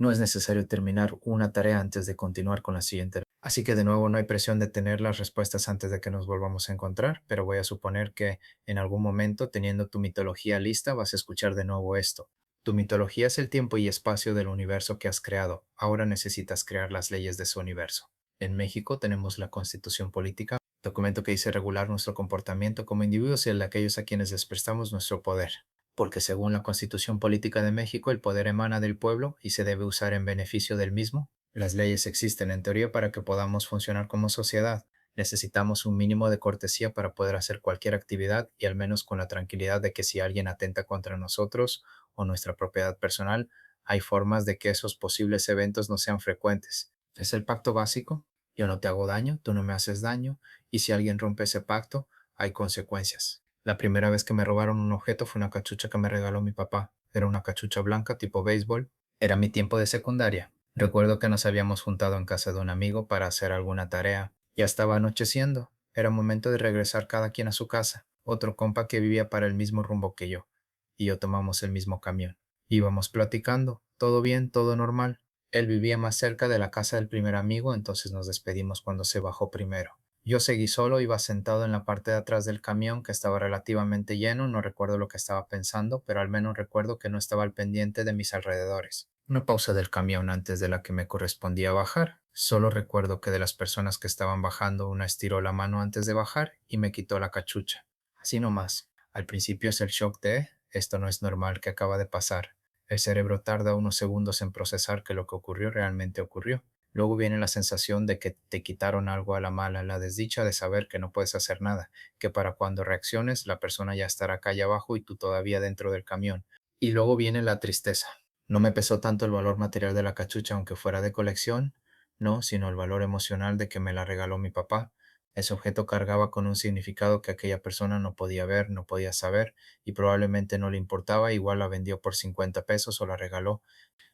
No es necesario terminar una tarea antes de continuar con la siguiente. Así que de nuevo no hay presión de tener las respuestas antes de que nos volvamos a encontrar, pero voy a suponer que en algún momento, teniendo tu mitología lista, vas a escuchar de nuevo esto. Tu mitología es el tiempo y espacio del universo que has creado. Ahora necesitas crear las leyes de su universo. En México tenemos la Constitución Política, documento que dice regular nuestro comportamiento como individuos y el de aquellos a quienes les prestamos nuestro poder. Porque según la Constitución Política de México, el poder emana del pueblo y se debe usar en beneficio del mismo. Las leyes existen en teoría para que podamos funcionar como sociedad. Necesitamos un mínimo de cortesía para poder hacer cualquier actividad y al menos con la tranquilidad de que si alguien atenta contra nosotros o nuestra propiedad personal, hay formas de que esos posibles eventos no sean frecuentes. Es el pacto básico. Yo no te hago daño, tú no me haces daño, y si alguien rompe ese pacto, hay consecuencias. La primera vez que me robaron un objeto fue una cachucha que me regaló mi papá. Era una cachucha blanca tipo béisbol. Era mi tiempo de secundaria. Recuerdo que nos habíamos juntado en casa de un amigo para hacer alguna tarea. Ya estaba anocheciendo. Era momento de regresar cada quien a su casa. Otro compa que vivía para el mismo rumbo que yo. Y yo tomamos el mismo camión. Íbamos platicando. Todo bien, todo normal. Él vivía más cerca de la casa del primer amigo, entonces nos despedimos cuando se bajó primero. Yo seguí solo, iba sentado en la parte de atrás del camión que estaba relativamente lleno, no recuerdo lo que estaba pensando, pero al menos recuerdo que no estaba al pendiente de mis alrededores. Una pausa del camión antes de la que me correspondía bajar. Solo recuerdo que de las personas que estaban bajando, una estiró la mano antes de bajar y me quitó la cachucha. Así nomás. Al principio es el shock de, esto no es normal, que acaba de pasar. El cerebro tarda unos segundos en procesar que lo que ocurrió realmente ocurrió. Luego viene la sensación de que te quitaron algo a la mala, la desdicha de saber que no puedes hacer nada, que para cuando reacciones la persona ya estará calle abajo y tú todavía dentro del camión. Y luego viene la tristeza. No me pesó tanto el valor material de la cachucha aunque fuera de colección, no, sino el valor emocional de que me la regaló mi papá. Ese objeto cargaba con un significado que aquella persona no podía ver, no podía saber y probablemente no le importaba, igual la vendió por 50 pesos o la regaló.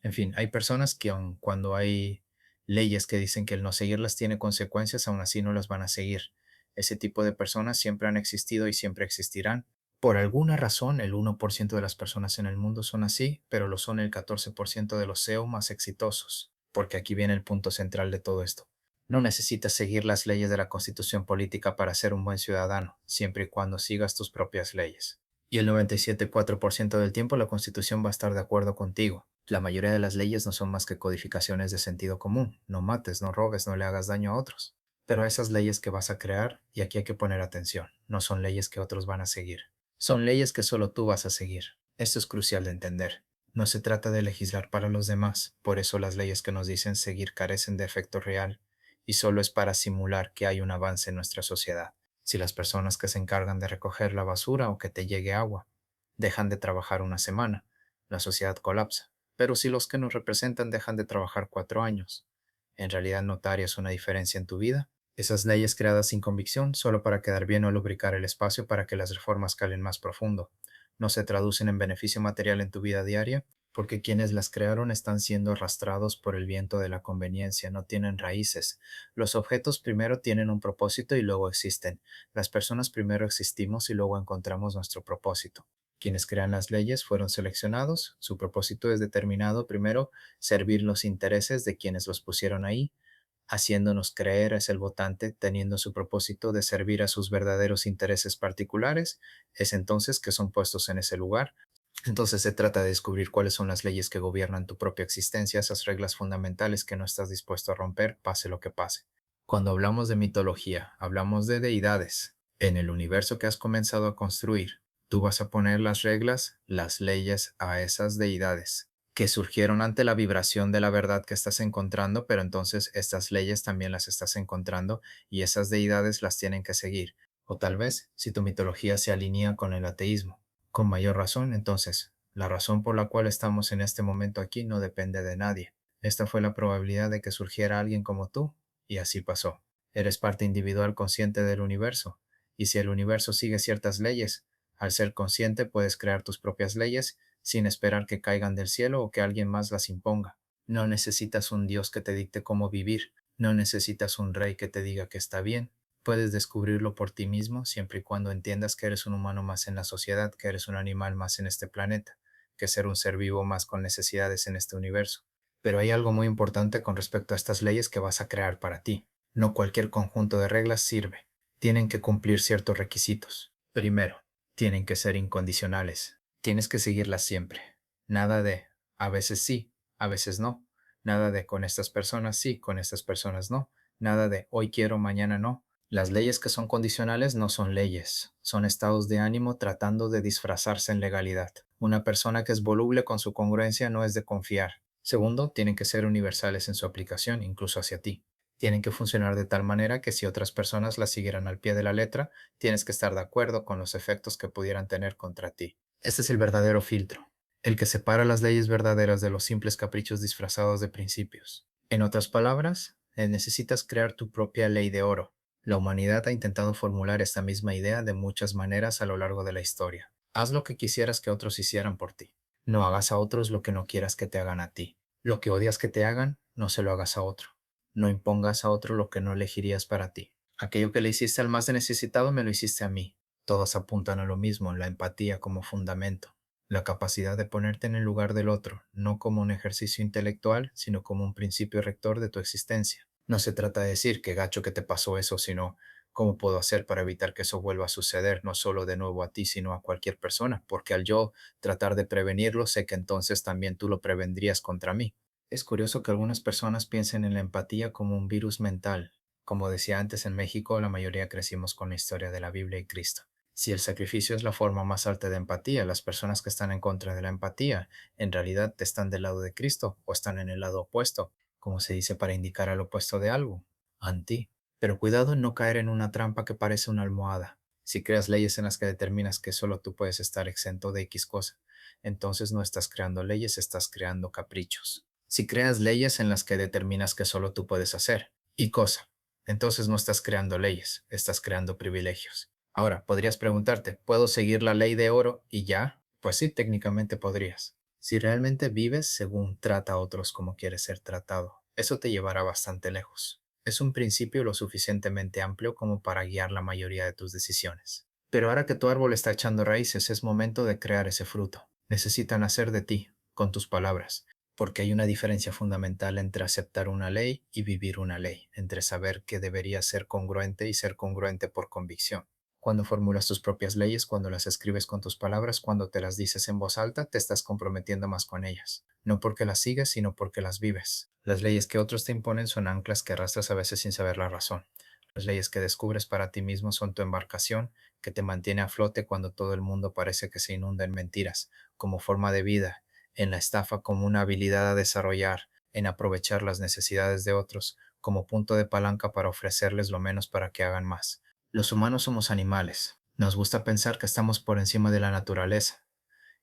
En fin, hay personas que aun cuando hay leyes que dicen que el no seguirlas tiene consecuencias, aún así no las van a seguir. Ese tipo de personas siempre han existido y siempre existirán. Por alguna razón, el 1% de las personas en el mundo son así, pero lo son el 14% de los CEO más exitosos. Porque aquí viene el punto central de todo esto. No necesitas seguir las leyes de la Constitución política para ser un buen ciudadano, siempre y cuando sigas tus propias leyes. Y el 97,4% del tiempo la Constitución va a estar de acuerdo contigo. La mayoría de las leyes no son más que codificaciones de sentido común. No mates, no robes, no le hagas daño a otros. Pero esas leyes que vas a crear, y aquí hay que poner atención, no son leyes que otros van a seguir. Son leyes que solo tú vas a seguir. Esto es crucial de entender. No se trata de legislar para los demás, por eso las leyes que nos dicen seguir carecen de efecto real, y solo es para simular que hay un avance en nuestra sociedad. Si las personas que se encargan de recoger la basura o que te llegue agua dejan de trabajar una semana, la sociedad colapsa. Pero si los que nos representan dejan de trabajar 4 años, ¿en realidad notarías una diferencia en tu vida? Esas leyes creadas sin convicción solo para quedar bien o lubricar el espacio para que las reformas calen más profundo, no se traducen en beneficio material en tu vida diaria, porque quienes las crearon están siendo arrastrados por el viento de la conveniencia, no tienen raíces. Los objetos primero tienen un propósito y luego existen. Las personas primero existimos y luego encontramos nuestro propósito. Quienes crean las leyes fueron seleccionados, su propósito es determinado primero, servir los intereses de quienes los pusieron ahí, haciéndonos creer es el votante teniendo su propósito de servir a sus verdaderos intereses particulares, es entonces que son puestos en ese lugar. Entonces se trata de descubrir cuáles son las leyes que gobiernan tu propia existencia, esas reglas fundamentales que no estás dispuesto a romper, pase lo que pase. Cuando hablamos de mitología, hablamos de deidades. En el universo que has comenzado a construir, tú vas a poner las reglas, las leyes a esas deidades que surgieron ante la vibración de la verdad que estás encontrando, pero entonces estas leyes también las estás encontrando y esas deidades las tienen que seguir. O tal vez, si tu mitología se alinea con el ateísmo, con mayor razón, entonces, la razón por la cual estamos en este momento aquí no depende de nadie. Esta fue la probabilidad de que surgiera alguien como tú, y así pasó. Eres parte individual consciente del universo, y si el universo sigue ciertas leyes, al ser consciente puedes crear tus propias leyes sin esperar que caigan del cielo o que alguien más las imponga. No necesitas un Dios que te dicte cómo vivir, no necesitas un rey que te diga que está bien. Puedes descubrirlo por ti mismo siempre y cuando entiendas que eres un humano más en la sociedad, que eres un animal más en este planeta, que ser un ser vivo más con necesidades en este universo. Pero hay algo muy importante con respecto a estas leyes que vas a crear para ti. No cualquier conjunto de reglas sirve. Tienen que cumplir ciertos requisitos. Primero, tienen que ser incondicionales. Tienes que seguirlas siempre. Nada de a veces sí, a veces no. Nada de con estas personas sí, con estas personas no. Nada de hoy quiero, mañana no. Las leyes que son condicionales no son leyes, son estados de ánimo tratando de disfrazarse en legalidad. Una persona que es voluble con su congruencia no es de confiar. Segundo, tienen que ser universales en su aplicación, incluso hacia ti. Tienen que funcionar de tal manera que si otras personas las siguieran al pie de la letra, tienes que estar de acuerdo con los efectos que pudieran tener contra ti. Este es el verdadero filtro, el que separa las leyes verdaderas de los simples caprichos disfrazados de principios. En otras palabras, necesitas crear tu propia ley de oro. La humanidad ha intentado formular esta misma idea de muchas maneras a lo largo de la historia. Haz lo que quisieras que otros hicieran por ti. No hagas a otros lo que no quieras que te hagan a ti. Lo que odias que te hagan, no se lo hagas a otro. No impongas a otro lo que no elegirías para ti. Aquello que le hiciste al más necesitado me lo hiciste a mí. Todos apuntan a lo mismo, la empatía como fundamento. La capacidad de ponerte en el lugar del otro, no como un ejercicio intelectual, sino como un principio rector de tu existencia. No se trata de decir que gacho que te pasó eso, sino cómo puedo hacer para evitar que eso vuelva a suceder, no solo de nuevo a ti, sino a cualquier persona, porque al yo tratar de prevenirlo, sé que entonces también tú lo prevendrías contra mí. Es curioso que algunas personas piensen en la empatía como un virus mental. Como decía antes, en México la mayoría crecimos con la historia de la Biblia y Cristo. Si el sacrificio es la forma más alta de empatía, las personas que están en contra de la empatía en realidad están del lado de Cristo o están en el lado opuesto, como se dice para indicar al opuesto de algo, anti. Pero cuidado en no caer en una trampa que parece una almohada. Si creas leyes en las que determinas que solo tú puedes estar exento de X cosa, entonces no estás creando leyes, estás creando caprichos. Si creas leyes en las que determinas que solo tú puedes hacer y cosa, entonces no estás creando leyes, estás creando privilegios. Ahora, podrías preguntarte, ¿puedo seguir la ley de oro y ya? Pues sí, técnicamente podrías. Si realmente vives según trata a otros como quieres ser tratado, eso te llevará bastante lejos. Es un principio lo suficientemente amplio como para guiar la mayoría de tus decisiones. Pero ahora que tu árbol está echando raíces, es momento de crear ese fruto. Necesita nacer de ti, con tus palabras, porque hay una diferencia fundamental entre aceptar una ley y vivir una ley, entre saber que debería ser congruente y ser congruente por convicción. Cuando formulas tus propias leyes, cuando las escribes con tus palabras, cuando te las dices en voz alta, te estás comprometiendo más con ellas. No porque las sigues, sino porque las vives. Las leyes que otros te imponen son anclas que arrastras a veces sin saber la razón. Las leyes que descubres para ti mismo son tu embarcación que te mantiene a flote cuando todo el mundo parece que se inunda en mentiras, como forma de vida, en la estafa como una habilidad a desarrollar, en aprovechar las necesidades de otros como punto de palanca para ofrecerles lo menos para que hagan más. Los humanos somos animales. Nos gusta pensar que estamos por encima de la naturaleza,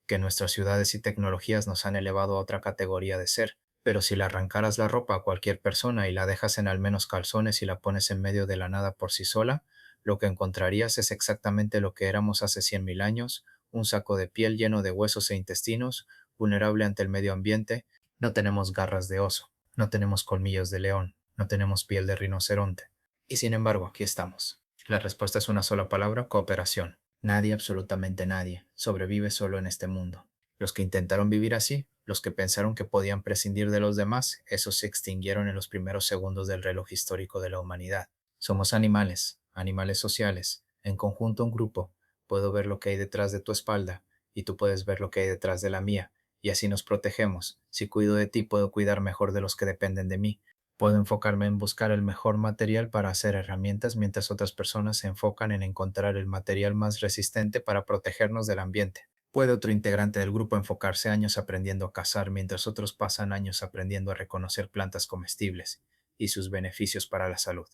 que nuestras ciudades y tecnologías nos han elevado a otra categoría de ser. Pero si le arrancaras la ropa a cualquier persona y la dejas en al menos calzones y la pones en medio de la nada por sí sola, lo que encontrarías es exactamente lo que éramos hace 100.000 años, un saco de piel lleno de huesos e intestinos, vulnerable ante el medio ambiente. No tenemos garras de oso, no tenemos colmillos de león, no tenemos piel de rinoceronte. Y sin embargo, aquí estamos. La respuesta es una sola palabra: cooperación. Nadie, absolutamente nadie, sobrevive solo en este mundo. Los que intentaron vivir así, los que pensaron que podían prescindir de los demás, esos se extinguieron en los primeros segundos del reloj histórico de la humanidad. Somos animales, animales sociales, en conjunto un grupo. Puedo ver lo que hay detrás de tu espalda y tú puedes ver lo que hay detrás de la mía, y así nos protegemos. Si cuido de ti, puedo cuidar mejor de los que dependen de mí. Puedo enfocarme en buscar el mejor material para hacer herramientas mientras otras personas se enfocan en encontrar el material más resistente para protegernos del ambiente. Puede otro integrante del grupo enfocarse años aprendiendo a cazar mientras otros pasan años aprendiendo a reconocer plantas comestibles y sus beneficios para la salud.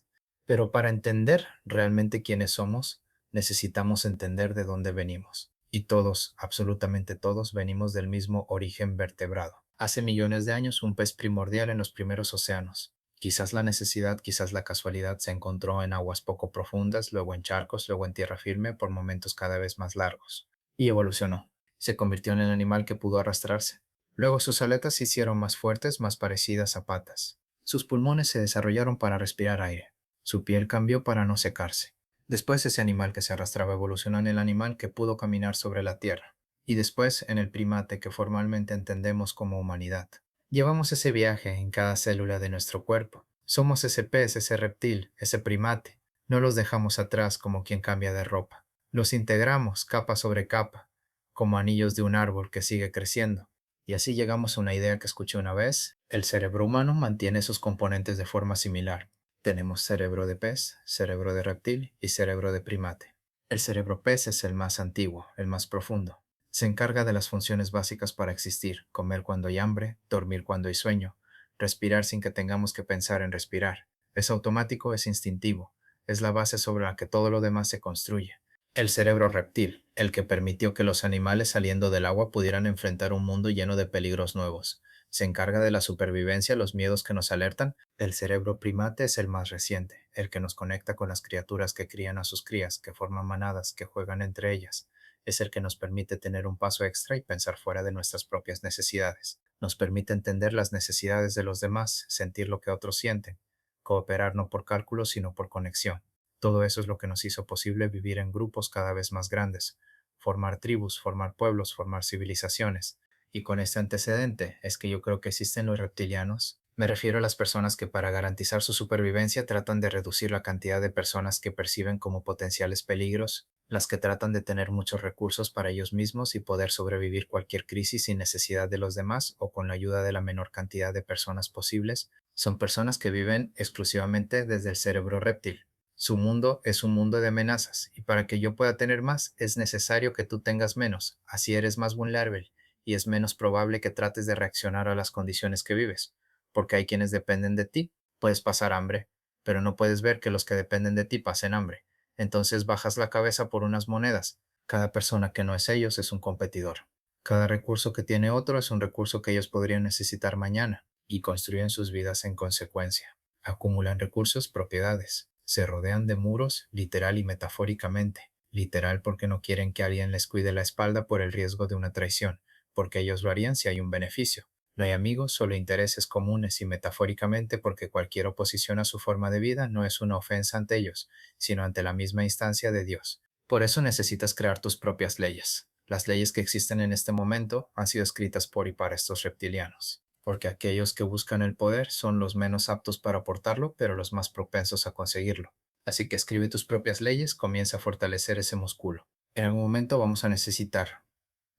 Pero para entender realmente quiénes somos, necesitamos entender de dónde venimos. Y todos, absolutamente todos, venimos del mismo origen vertebrado. Hace millones de años, un pez primordial en los primeros océanos. Quizás la necesidad, quizás la casualidad se encontró en aguas poco profundas, luego en charcos, luego en tierra firme por momentos cada vez más largos. Y evolucionó. Se convirtió en el animal que pudo arrastrarse. Luego sus aletas se hicieron más fuertes, más parecidas a patas. Sus pulmones se desarrollaron para respirar aire. Su piel cambió para no secarse. Después ese animal que se arrastraba evolucionó en el animal que pudo caminar sobre la tierra. Y después en el primate que formalmente entendemos como humanidad. Llevamos ese viaje en cada célula de nuestro cuerpo. Somos ese pez, ese reptil, ese primate. No los dejamos atrás como quien cambia de ropa. Los integramos capa sobre capa, como anillos de un árbol que sigue creciendo. Y así llegamos a una idea que escuché una vez. El cerebro humano mantiene sus componentes de forma similar. Tenemos cerebro de pez, cerebro de reptil y cerebro de primate. El cerebro pez es el más antiguo, el más profundo. Se encarga de las funciones básicas para existir: comer cuando hay hambre, dormir cuando hay sueño, respirar sin que tengamos que pensar en respirar. Es automático, es instintivo, es la base sobre la que todo lo demás se construye. El cerebro reptil, el que permitió que los animales saliendo del agua pudieran enfrentar un mundo lleno de peligros nuevos. Se encarga de la supervivencia, los miedos que nos alertan. El cerebro primate es el más reciente, el que nos conecta con las criaturas que crían a sus crías, que forman manadas, que juegan entre ellas. Es el que nos permite tener un paso extra y pensar fuera de nuestras propias necesidades. Nos permite entender las necesidades de los demás, sentir lo que otros sienten, cooperar no por cálculo, sino por conexión. Todo eso es lo que nos hizo posible vivir en grupos cada vez más grandes, formar tribus, formar pueblos, formar civilizaciones. Y con este antecedente es que yo creo que existen los reptilianos. Me refiero a las personas que para garantizar su supervivencia tratan de reducir la cantidad de personas que perciben como potenciales peligros, las que tratan de tener muchos recursos para ellos mismos y poder sobrevivir cualquier crisis sin necesidad de los demás o con la ayuda de la menor cantidad de personas posibles. Son personas que viven exclusivamente desde el cerebro reptil. Su mundo es un mundo de amenazas, y para que yo pueda tener más, es necesario que tú tengas menos, así eres más vulnerable, y es menos probable que trates de reaccionar a las condiciones que vives, porque hay quienes dependen de ti. Puedes pasar hambre, pero no puedes ver que los que dependen de ti pasen hambre. Entonces bajas la cabeza por unas monedas. Cada persona que no es ellos es un competidor. Cada recurso que tiene otro es un recurso que ellos podrían necesitar mañana, y construyen sus vidas en consecuencia. Acumulan recursos, propiedades. Se rodean de muros, literal y metafóricamente. Literal porque no quieren que alguien les cuide la espalda por el riesgo de una traición, porque ellos lo harían si hay un beneficio. No hay amigos, solo intereses comunes, y metafóricamente porque cualquier oposición a su forma de vida no es una ofensa ante ellos, sino ante la misma instancia de Dios. Por eso necesitas crear tus propias leyes. Las leyes que existen en este momento han sido escritas por y para estos reptilianos, porque aquellos que buscan el poder son los menos aptos para aportarlo, pero los más propensos a conseguirlo. Así que escribe tus propias leyes, comienza a fortalecer ese músculo. En algún momento vamos a necesitar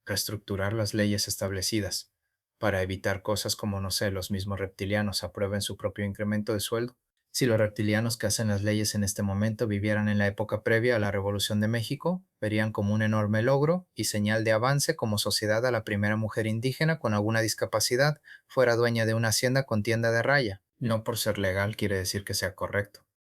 reestructurar las leyes establecidas para evitar cosas como, no sé, los mismos reptilianos aprueben su propio incremento de sueldo. Si los reptilianos que hacen las leyes en este momento vivieran en la época previa a la Revolución de México, verían como un enorme logro y señal de avance como sociedad a la primera mujer indígena con alguna discapacidad fuera dueña de una hacienda con tienda de raya. No por ser legal quiere decir que sea correcto.